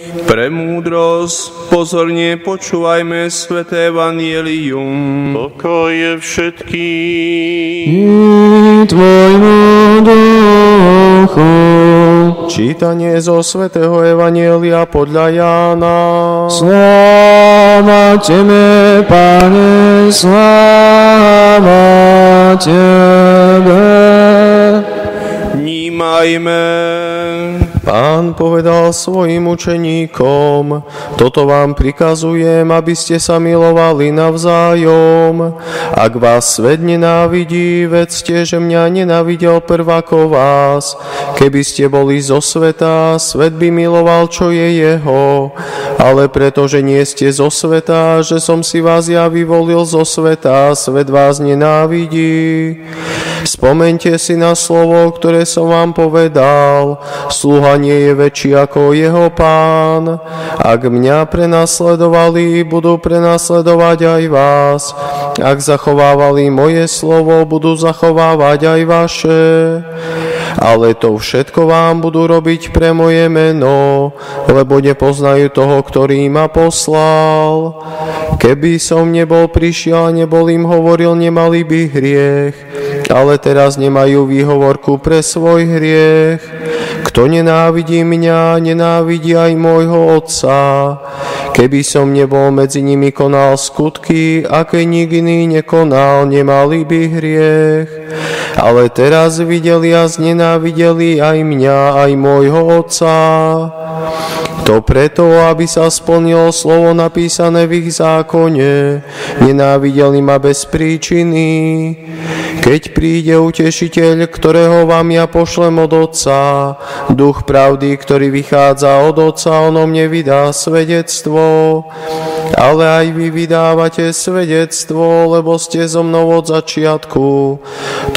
Pre múdrosť pozorne počúvajme sväté evanjelium. Pokoj všetkým. I tvojmu duchu. Čítanie zo svätého evanjelia podľa Jána. Sláva Tebe, Pane, sláva Tebe. Vnímajme. Pán povedal svojim učeníkom: toto vám prikazujem, aby ste sa milovali navzájom. Ak vás svet nenávidí, vedzte, že mňa nenávidel prv ako vás. Keby ste boli zo sveta, svet by miloval, čo je jeho. Ale pretože nie ste zo sveta, že som si vás ja vyvolil zo sveta, svet vás nenávidí. Spomeňte si na slovo, ktoré som vám povedal. Sluha nie je väčší ako jeho pán. Ak mňa prenasledovali, budú prenasledovať aj vás. Ak zachovávali moje slovo, budú zachovávať aj vaše. Ale to všetko vám budú robiť pre moje meno, lebo nepoznajú toho, ktorý ma poslal. Keby som nebol prišiel a nebol im hovoril, nemali by hriech. Ale teraz nemajú výhovorku pre svoj hriech. Kto nenávidí mňa, nenávidí aj môjho Otca. Keby som nebol medzi nimi konal skutky, aké nik iný nekonal, nemali by hriech. Ale teraz videli a znenávideli aj mňa, aj môjho Otca. To preto, aby sa splnilo slovo napísané v ich zákone. Nenávideli ma bez príčiny. Keď príde utešiteľ, ktorého vám ja pošlem od Otca, duch pravdy, ktorý vychádza od Otca, on o mne vydá svedectvo. Ale aj vy vydávate svedectvo, lebo ste so mnou od začiatku.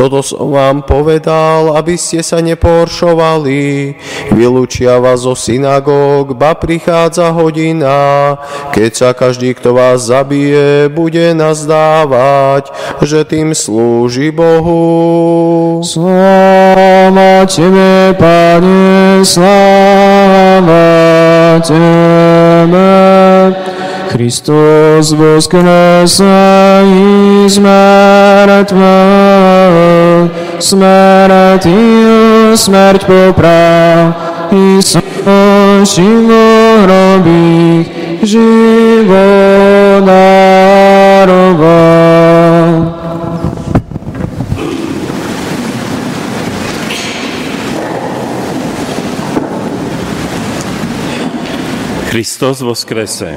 Toto som vám povedal, aby ste sa nepohoršovali. Vylúčia vás zo synagóg, ba prichádza hodina, keď sa každý, kto vás zabije, bude nazdávať, že tým slúži Bohu. Sláva Tebe, Pane, sláva Tebe. Kristus voskresají z mŕtvych, smrtil smrť poprav, i život hrobých život daroval. Kristus voskrese.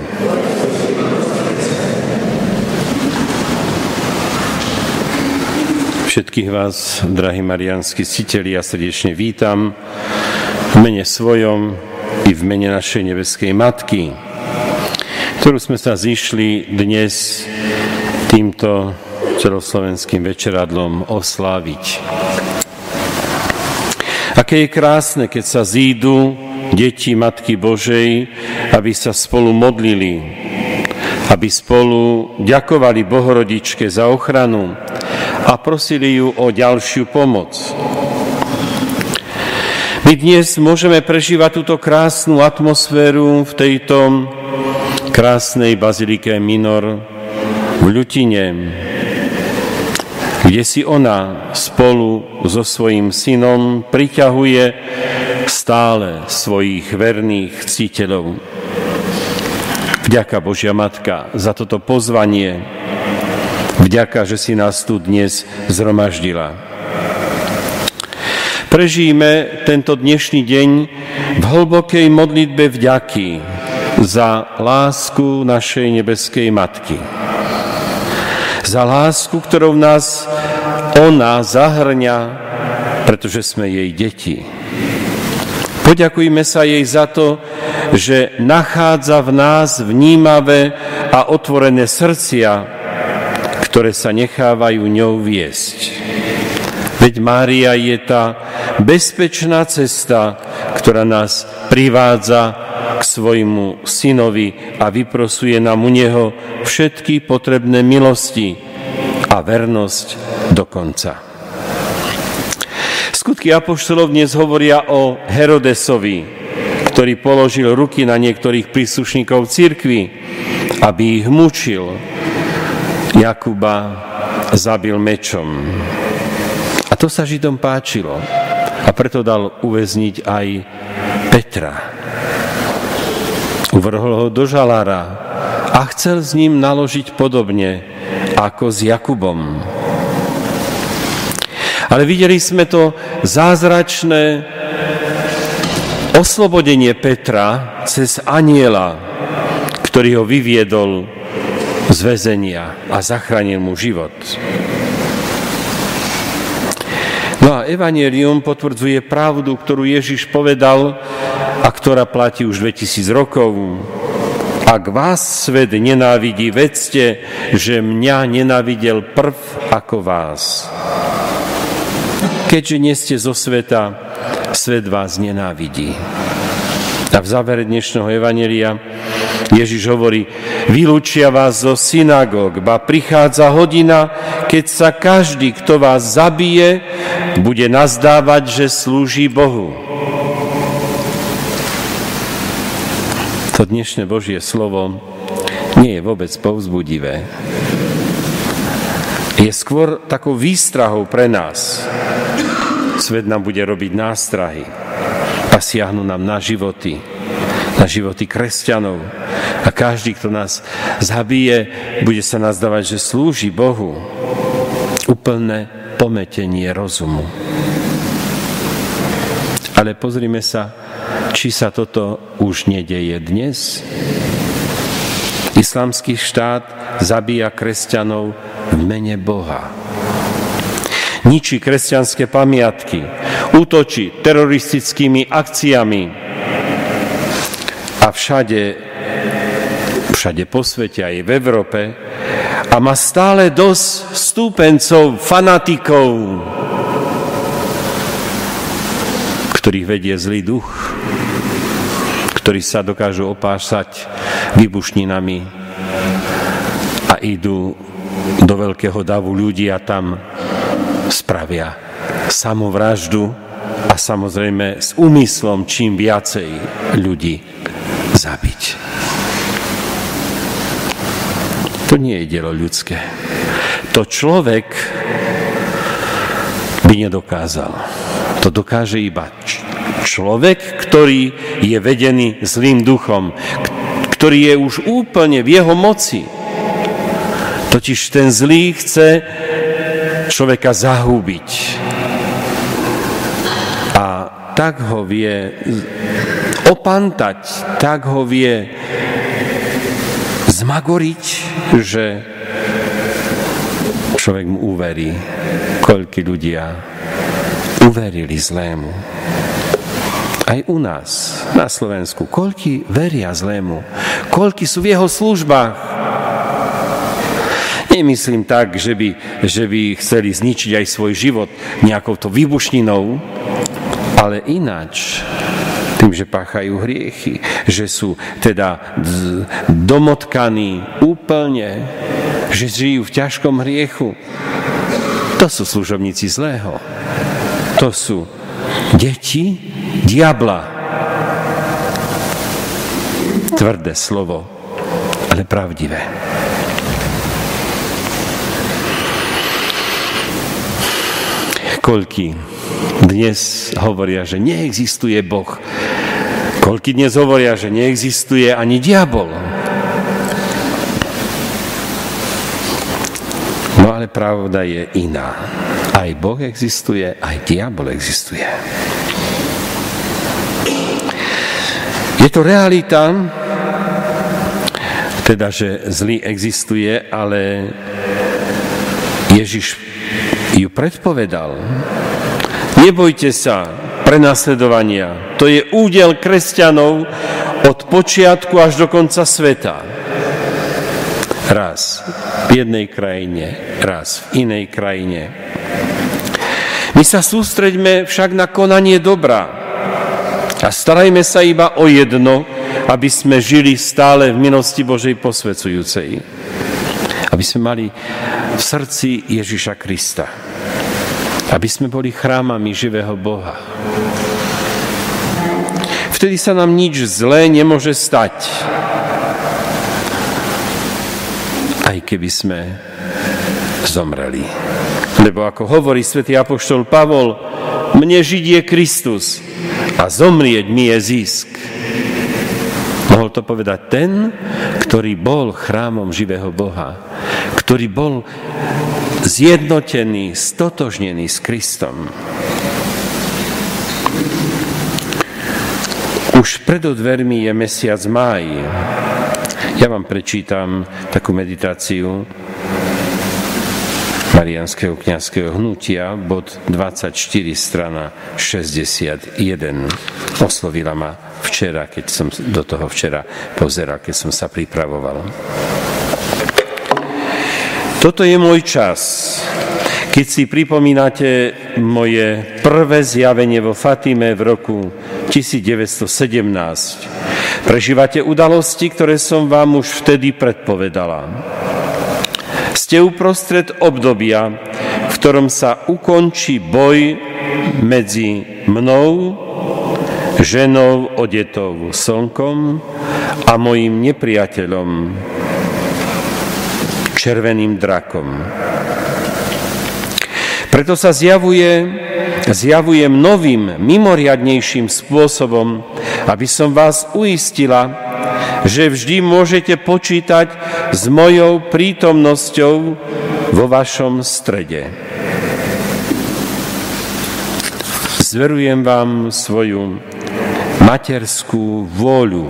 Všetkých vás, drahí mariánski ctitelia, srdečne vítam v mene svojom i v mene našej nebeskej Matky, ktorú sme sa zišli dnes týmto celoslovenským večeradlom osláviť. Aké je krásne, keď sa zídu deti Matky Božej, aby sa spolu modlili, aby spolu ďakovali Bohorodičke za ochranu a prosili ju o ďalšiu pomoc. My dnes môžeme prežívať túto krásnu atmosféru v tejto krásnej bazilike Minor v Ľutine, kde si ona spolu so svojím synom priťahuje stále svojich verných ctiteľov. Vďaka Božia Matka za toto pozvanie. Vďaka, že si nás tu dnes zhromaždila. Prežijme tento dnešný deň v hlbokej modlitbe vďaky za lásku našej nebeskej Matky. Za lásku, ktorou nás ona zahrňa, pretože sme jej deti. Poďakujme sa jej za to, že nachádza v nás vnímavé a otvorené srdcia, ktoré sa nechávajú ňou viesť. Veď Mária je tá bezpečná cesta, ktorá nás privádza k svojmu synovi a vyprosuje nám u neho všetky potrebné milosti a vernosť do konca. Skutky apoštolov dnes hovoria o Herodesovi, ktorý položil ruky na niektorých príslušníkov cirkvi, aby ich mučil. Jakuba zabil mečom. A to sa Židom páčilo. A preto dal uväzniť aj Petra. Uvrhol ho do žalára a chcel s ním naložiť podobne ako s Jakubom. Ale videli sme to zázračné oslobodenie Petra cez anjela, ktorý ho vyviedol z väzenia a zachránil mu život. No a evanjelium potvrdzuje pravdu, ktorú Ježiš povedal a ktorá platí už 2000 rokov. Ak vás svet nenávidí, vedzte, že mňa nenávidel prv ako vás. Keďže nie ste zo sveta, svet vás nenávidí. A v závere dnešného evanjelia Ježiš hovorí, vylúčia vás zo synagóg, ba prichádza hodina, keď sa každý, kto vás zabije, bude nazdávať, že slúži Bohu. To dnešné Božie slovo nie je vôbec povzbudivé. Je skôr takou výstrahou pre nás. Svet nám bude robiť nástrahy a siahnu nám na životy kresťanov. A každý, kto nás zabije, bude sa nazdávať, že slúži Bohu. Úplné pometenie rozumu. Ale pozrime sa, či sa toto už nedeje dnes. Islamský štát zabíja kresťanov v mene Boha. Ničí kresťanské pamiatky, útočí teroristickými akciami a všade po svete, aj v Európe, a má stále dosť stúpencov, fanatikov, ktorých vedie zlý duch, ktorí sa dokážu opásať výbušninami a idú do veľkého davu ľudí a tam spravia samovraždu a samozrejme s úmyslom čím viacej ľudí zabiť. To nie je dielo ľudské. To človek by nedokázal. To dokáže iba človek, ktorý je vedený zlým duchom, ktorý je už úplne v jeho moci. Totiž ten zlý chce človeka zahúbiť. A tak ho vie opantať, tak ho vie zmagoriť, že človek mu uverí. Koľky ľudia uverili zlému. Aj u nás, na Slovensku, koľky veria zlému. Koľky sú v jeho službách. Nemyslím tak, že by chceli zničiť aj svoj život nejakou to výbušninou, ale ináč, tým, že páchajú hriechy, že sú teda domotkaní úplne, že žijú v ťažkom hriechu. To sú služobníci zlého. To sú deti diabla. Tvrdé slovo, ale pravdivé. Koľky dnes hovoria, že neexistuje Boh. Koľky dnes hovoria, že neexistuje ani diabol. No ale pravda je iná. Aj Boh existuje, aj diabol existuje. Je to realita, teda, že zlý existuje, ale Ježiš ju predpovedal. Nebojte sa prenasledovania. To je údel kresťanov od počiatku až do konca sveta. Raz v jednej krajine, raz v inej krajine. My sa sústreďme však na konanie dobra a starajme sa iba o jedno, aby sme žili stále v milosti Božej posvedzujúcej. Aby sme mali v srdci Ježiša Krista. Aby sme boli chrámami živého Boha. V Vtedy sa nám nič zlé nemôže stať. Aj keby sme zomreli. Lebo ako hovorí svätý apoštol Pavol, mne žiť je Kristus a zomrieť mi je zisk. Mohol to povedať ten, ktorý bol chrámom živého Boha, ktorý bol zjednotený, stotožnený s Kristom. Už pred dvermi je mesiac máj. Ja vám prečítam takú meditáciu Mariánskeho kňazského hnutia, bod 24, strana 61. Oslovila ma včera, keď som do toho včera pozeral, keď som sa pripravoval. Toto je môj čas. Keď si pripomínate moje prvé zjavenie vo Fatime v roku 1917, prežívate udalosti, ktoré som vám už vtedy predpovedala. Ste uprostred obdobia, v ktorom sa ukončí boj medzi mnou, ženou odetou slnkom a mojím nepriateľom, červeným drakom. Preto sa zjavujem novým, mimoriadnejším spôsobom, aby som vás uistila, že vždy môžete počítať s mojou prítomnosťou vo vašom strede. Zverujem vám svoju materskú vôľu,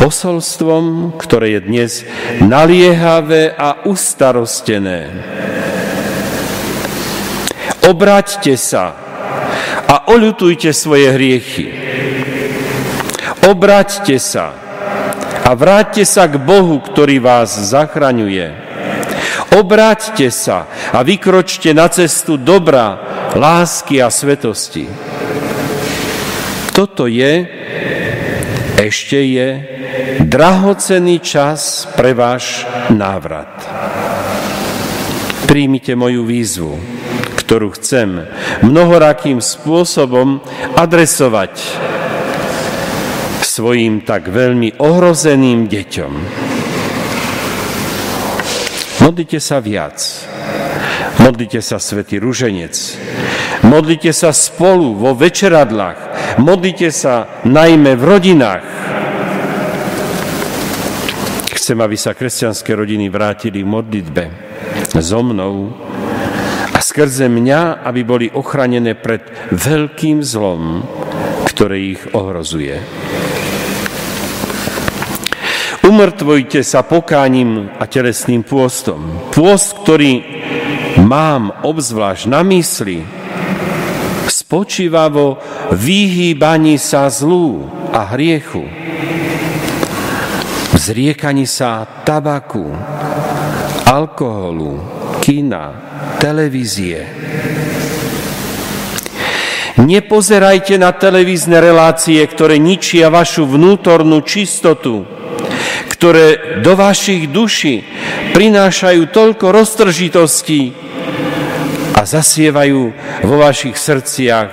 posolstvom, ktoré je dnes naliehavé a ustarostené. Obráťte sa a oľutujte svoje hriechy. Obráťte sa a vráťte sa k Bohu, ktorý vás zachraňuje. Obráťte sa a vykročte na cestu dobra, lásky a svetosti. Toto ešte je drahocenný čas pre váš návrat. Príjmite moju výzvu, ktorú chcem mnohorakým spôsobom adresovať svojim tak veľmi ohrozeným deťom. Modlite sa viac. Modlite sa svätý ruženec. Modlite sa spolu vo večeradlách. Modlite sa najmä v rodinách. Chcem, aby sa kresťanské rodiny vrátili v modlitbe so mnou a skrze mňa, aby boli ochránené pred veľkým zlom, ktoré ich ohrozuje. Umrtvojte sa pokáním a telesným pôstom. Pôst, ktorý mám obzvlášť na mysli, spočíva vo vyhýbaní sa zlu a hriechu, v zriekaní sa tabaku, alkoholu, kina, televízie. Nepozerajte na televízne relácie, ktoré ničia vašu vnútornú čistotu, ktoré do vašich duší prinášajú toľko roztržitostí a zasievajú vo vašich srdciach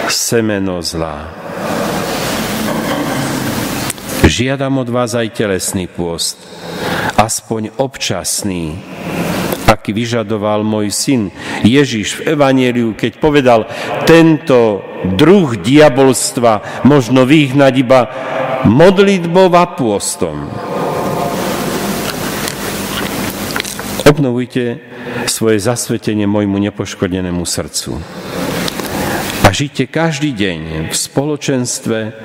semeno zla. Žiadam od vás aj telesný pôst, aspoň občasný, aký vyžadoval môj syn Ježiš v Evanjeliu, keď povedal, tento druh diabolstva možno vyhnať iba modlitbou a pôstom. Obnovujte svoje zasvetenie môjmu nepoškodenému srdcu a žite každý deň v spoločenstve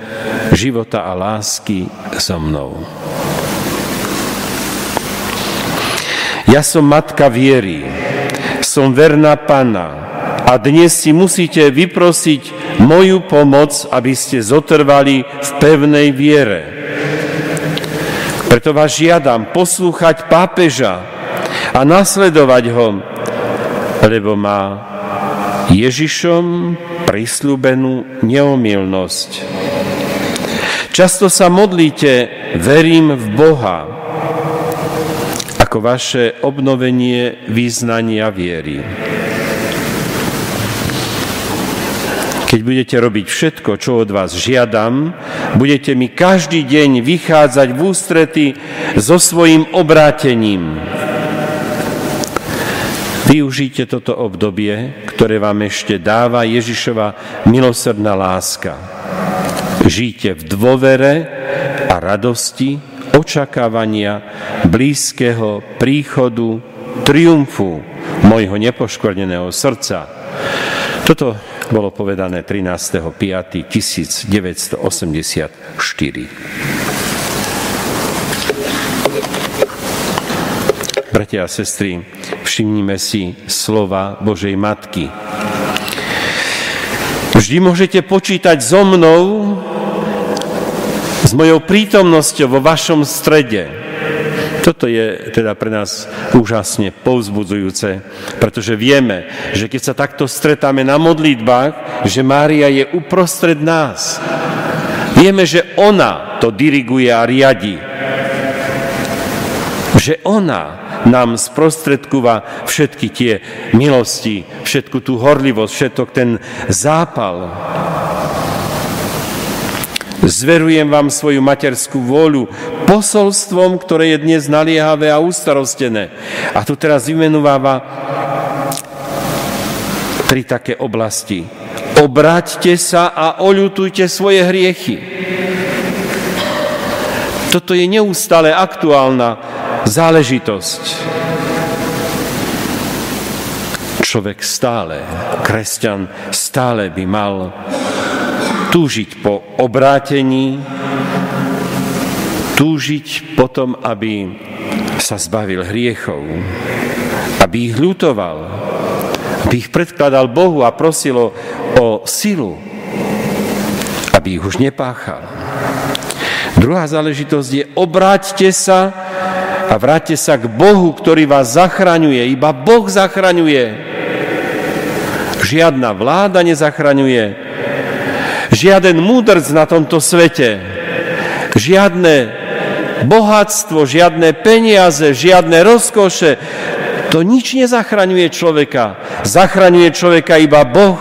života a lásky so mnou. Ja som matka viery, som verná Panna a dnes si musíte vyprosiť moju pomoc, aby ste zotrvali v pevnej viere. Preto vás žiadam poslúchať pápeža a nasledovať ho, lebo má Ježišom prisľúbenú neomylnosť. Často sa modlíte, verím v Boha, ako vaše obnovenie vyznania viery. Keď budete robiť všetko, čo od vás žiadam, budete mi každý deň vychádzať v ústrety so svojím obrátením. Využite toto obdobie, ktoré vám ešte dáva Ježišova milosrdná láska. Žijte v dôvere a radosti očakávania blízkeho príchodu triumfu mojho nepoškvrneného srdca. Toto bolo povedané 13.5.1984. Bratia a sestry, všimnime si slova Božej Matky. Vždy môžete počítať so mnou, s mojou prítomnosťou vo vašom strede. Toto je teda pre nás úžasne povzbudzujúce, pretože vieme, že keď sa takto stretáme na modlitbách, že Mária je uprostred nás. Vieme, že ona to diriguje a riadi. Že ona nám sprostredkúva všetky tie milosti, všetku tú horlivosť, všetok ten zápal. Zverujem vám svoju materskú vôľu posolstvom, ktoré je dnes naliehavé a ustarostené. A tu teraz vymenúváva 3 také oblasti. Obráťte sa a oľutujte svoje hriechy. Toto je neustále aktuálna záležitosť. Človek stále, kresťan stále by mal túžiť po obrátení, túžiť potom, aby sa zbavil hriechov, aby ich ľutoval, aby ich predkladal Bohu a prosil o silu, aby ich už nepáchal. Druhá záležitosť je, obráťte sa a vráťte sa k Bohu, ktorý vás zachraňuje. Iba Boh zachraňuje. Žiadna vláda nezachraňuje. Žiaden múdrc na tomto svete, žiadne bohatstvo, žiadne peniaze, žiadne rozkoše, to nič nezachraňuje človeka. Zachraňuje človeka iba Boh.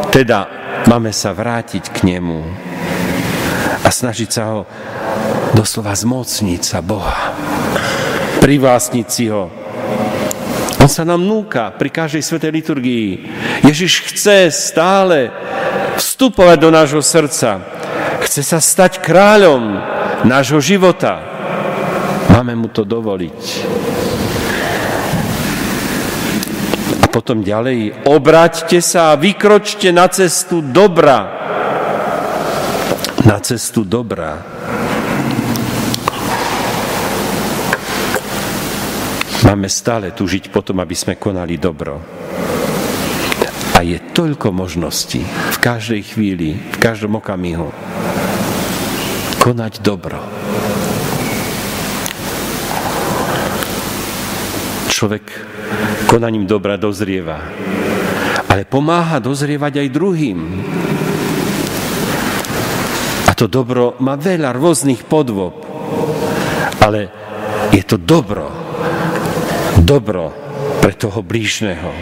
Teda máme sa vrátiť k nemu a snažiť sa ho doslova zmocniť sa Boha. Privlastniť si ho. On sa nám núka pri každej svätej liturgii. Ježiš chce stále vstupovať do nášho srdca. Chce sa stať kráľom nášho života. Máme mu to dovoliť. A potom ďalej, obráťte sa a vykročte na cestu dobra. Na cestu dobra. Máme stále túžiť potom, aby sme konali dobro. A je toľko možností v každej chvíli, v každom okamihu konať dobro. Človek konaním dobra dozrieva, ale pomáha dozrievať aj druhým. A to dobro má veľa rôznych podôb, ale je to dobro pre toho blížneho.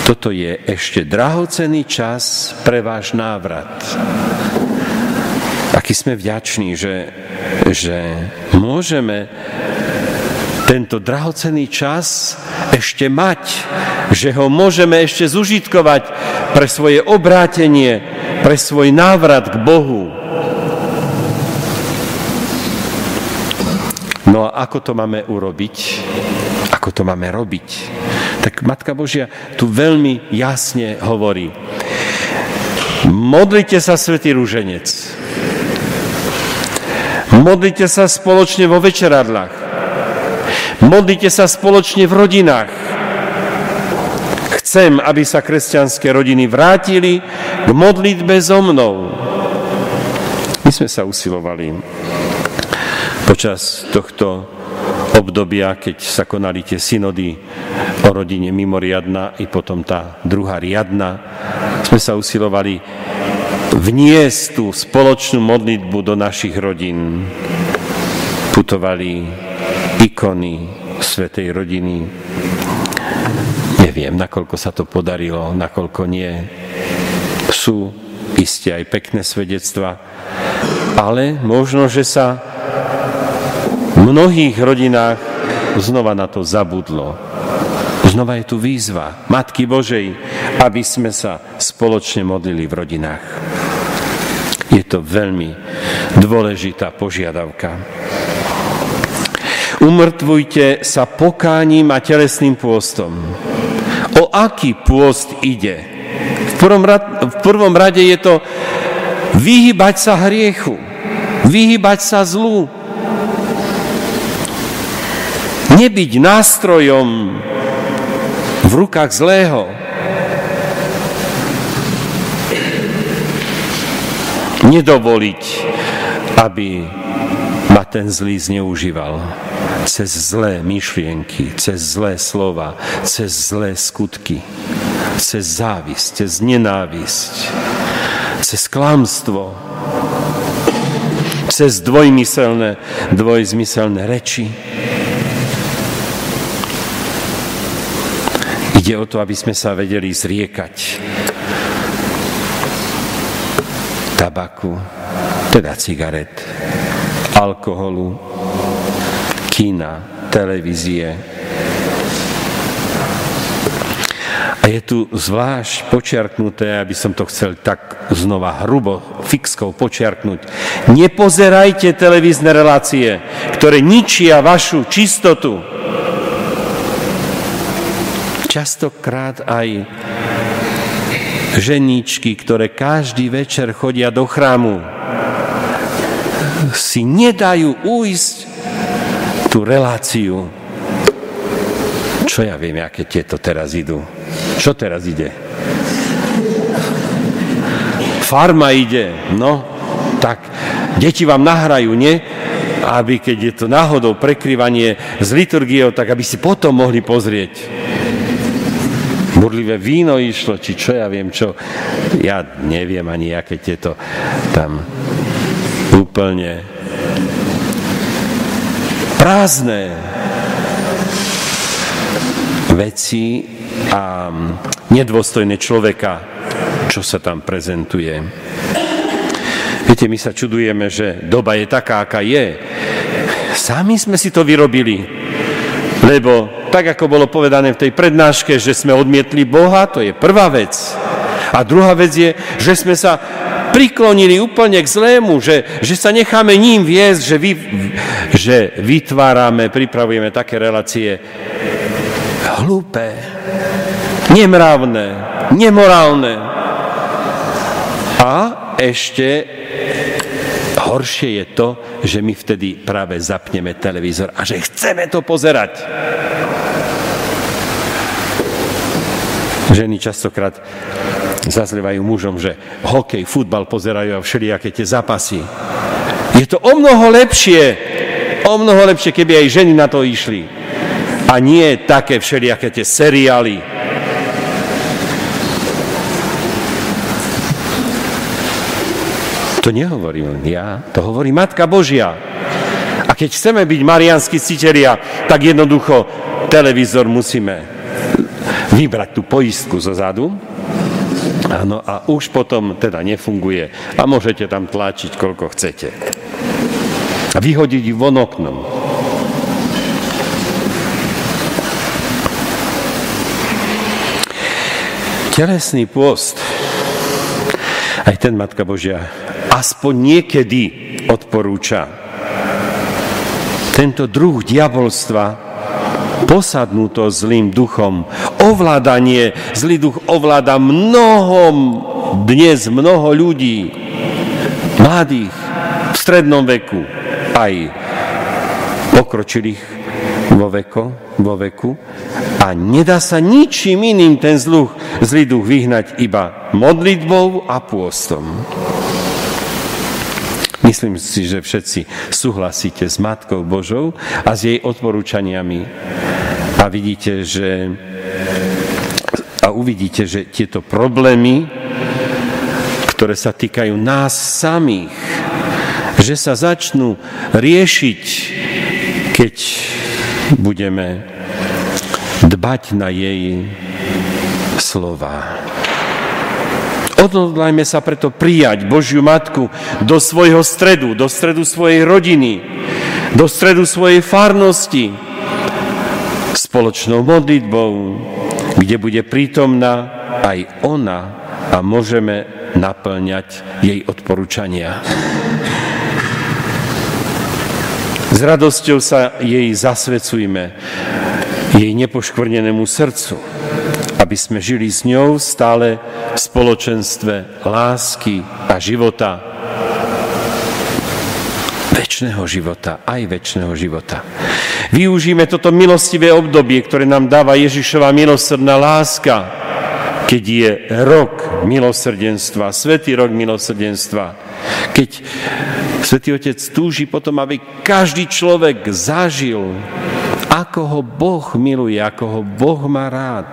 Toto je ešte drahocenný čas pre váš návrat. Aký sme vďační, že môžeme tento drahocenný čas ešte mať, že ho môžeme ešte zužitkovať pre svoje obrátenie, pre svoj návrat k Bohu. No a ako to máme urobiť? Ako to máme robiť? Tak Matka Božia tu veľmi jasne hovorí. Modlite sa, svätý Ruženec. Modlite sa spoločne vo večeradlách. Modlite sa spoločne v rodinách. Chcem, aby sa kresťanské rodiny vrátili k modlitbe so mnou. My sme sa usilovali počas tohto obdobia, keď sa konali tie synody o rodine mimoriadna i potom tá druhá riadna, sme sa usilovali vniesť tú spoločnú modlitbu do našich rodín. Putovali ikony svätej rodiny. Je Neviem, nakoľko sa to podarilo, nakoľko nie. Sú iste aj pekné svedectvá, ale možno, že sa v mnohých rodinách znova na to zabudlo. Znova je tu výzva Matky Božej, aby sme sa spoločne modlili v rodinách. Je to veľmi dôležitá požiadavka. Umrtvujte sa pokáním a telesným pôstom. O aký pôst ide? V prvom rade je to vyhýbať sa hriechu, vyhýbať sa zlu, nebyť nástrojom v rukách zlého, nedovoliť, aby ma ten zlý zneužíval cez zlé myšlienky, cez zlé slova, cez zlé skutky, cez závisť, cez nenávisť, cez klamstvo, cez dvojzmyselné reči. Ide o to, aby sme sa vedeli zriekať tabaku, teda cigaret, alkoholu, kína, televízie. A je tu zvlášť počiarknuté, aby som to chcel tak znova hrubo fixkou počiarknúť. Nepozerajte televízne relácie, ktoré ničia vašu čistotu. Častokrát aj ženíčky, ktoré každý večer chodia do chrámu, si nedajú ujsť tú reláciu. Čo ja viem, aké tieto teraz idú. Čo teraz ide? Farma ide, no, tak deti vám nahrajú, nie? Aby keď je to náhodou prekryvanie s liturgiou, tak aby si potom mohli pozrieť. Burlivé víno išlo, či čo ja viem, čo. Ja neviem ani, aké tieto tam úplne prázdne veci a nedôstojné človeka, čo sa tam prezentuje. Viete, my sa čudujeme, že doba je taká, aká je. Sami sme si to vyrobili, lebo tak, ako bolo povedané v tej prednáške, že sme odmietli Boha, to je prvá vec. A druhá vec je, že sme sa priklonili úplne k zlému, že sa necháme ním viesť, že vytvárame, pripravujeme také relácie hlúpe, nemravné, nemorálne. A ešte horšie je to, že my vtedy práve zapneme televízor a že chceme to pozerať. Ženy častokrát zazlievajú mužom, že hokej, futbal pozerajú a všelijaké tie zápasy. Je to o mnoho lepšie, keby aj ženy na to išli. A nie také všelijaké tie seriály. To nehovorím ja, to hovorí Matka Božia. A keď chceme byť mariánski citelia, tak jednoducho televízor musíme vybrať tú poistku zozadu. Áno, a už potom teda nefunguje. A môžete tam tlačiť, koľko chcete. A vyhodiť ju von oknom. Telesný pôst, aj ten Matka Božia aspoň niekedy odporúča. Tento druh diabolstva, posadnuto zlým duchom, ovládanie, zlý duch ovláda dnes mnoho ľudí, mladých, v strednom veku, aj pokročilých vo veku a nedá sa ničím iným ten zlý duch vyhnať iba modlitbou a pôstom. Myslím si, že všetci súhlasíte s Matkou Božou a s jej odporúčaniami a uvidíte, že tieto problémy, ktoré sa týkajú nás samých, že sa začnú riešiť, keď budeme dbať na jej slova. Odhodlajme sa preto prijať Božiu Matku do svojho stredu, do stredu svojej rodiny, do stredu svojej farnosti, spoločnou modlitbou, kde bude prítomná aj ona a môžeme naplňať jej odporúčania. S radosťou sa jej zasvecujme, jej nepoškvrnenému srdcu, aby sme žili s ňou stále v spoločenstve lásky a života, večného života, aj večného života. Využíme toto milostivé obdobie, ktoré nám dáva Ježišova milosrdná láska, keď je rok milosrdenstva, svätý rok milosrdenstva, keď Svätý Otec túži potom, aby každý človek zažil, ako ho Boh miluje, ako ho Boh má rád.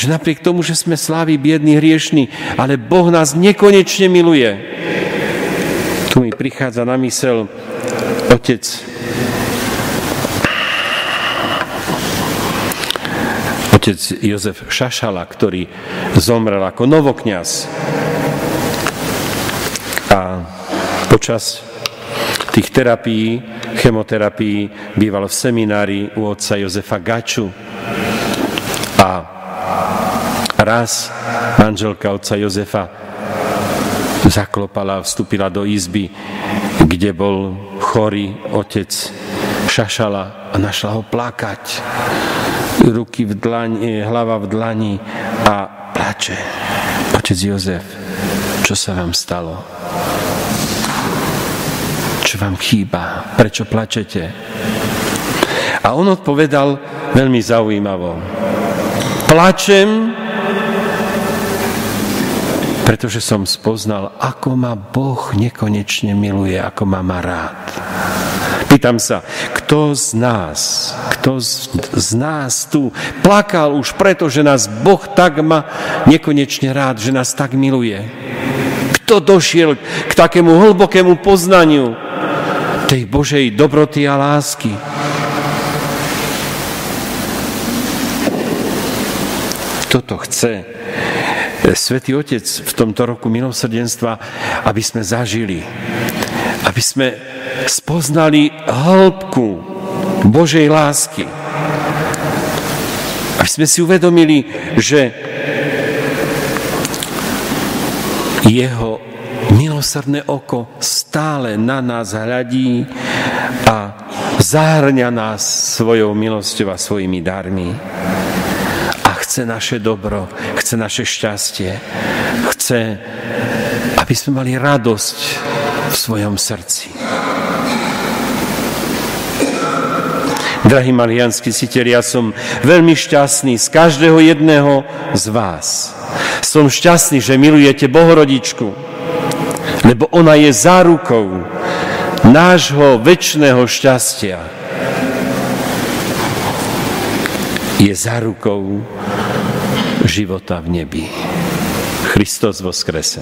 Že napriek tomu, že sme slabí, biední, hriešní, ale Boh nás nekonečne miluje. Tu mi prichádza na myseľ otec Jozef Šašala, ktorý zomrel ako novokňaz. A počas tých terapií, chemoterapií, býval v seminári u otca Jozefa Gaču. A raz manželka otca Jozefa zaklopala, vstúpila do izby, kde bol chorý otec Šašala a našla ho plakať. Ruky v dlani, hlava v dlani a plače. Otec Jozef, čo sa vám stalo? Čo vám chýba? Prečo plačete? A on odpovedal veľmi zaujímavo. Plačem, pretože som spoznal, ako ma Boh nekonečne miluje, ako ma má rád. Pýtam sa, kto z nás tu plakal už preto, že nás Boh tak má nekonečne rád, že nás tak miluje? Kto došiel k takému hlbokému poznaniu tej Božej dobroty a lásky? Toto chce Svätý Otec v tomto roku milosrdenstva, aby sme zažili, aby sme spoznali hĺbku Božej lásky, aby sme si uvedomili, že jeho milosrdné oko stále na nás hľadí a zahŕňa nás svojou milosťou a svojimi darmi. Chce naše dobro, chce naše šťastie, chce, aby sme mali radosť v svojom srdci. Drahí mariánski citelia, som veľmi šťastný z každého jedného z vás. Som šťastný, že milujete Bohorodičku, lebo ona je zárukou nášho večného šťastia. Je zárukou života v nebi. Kristus voskrese.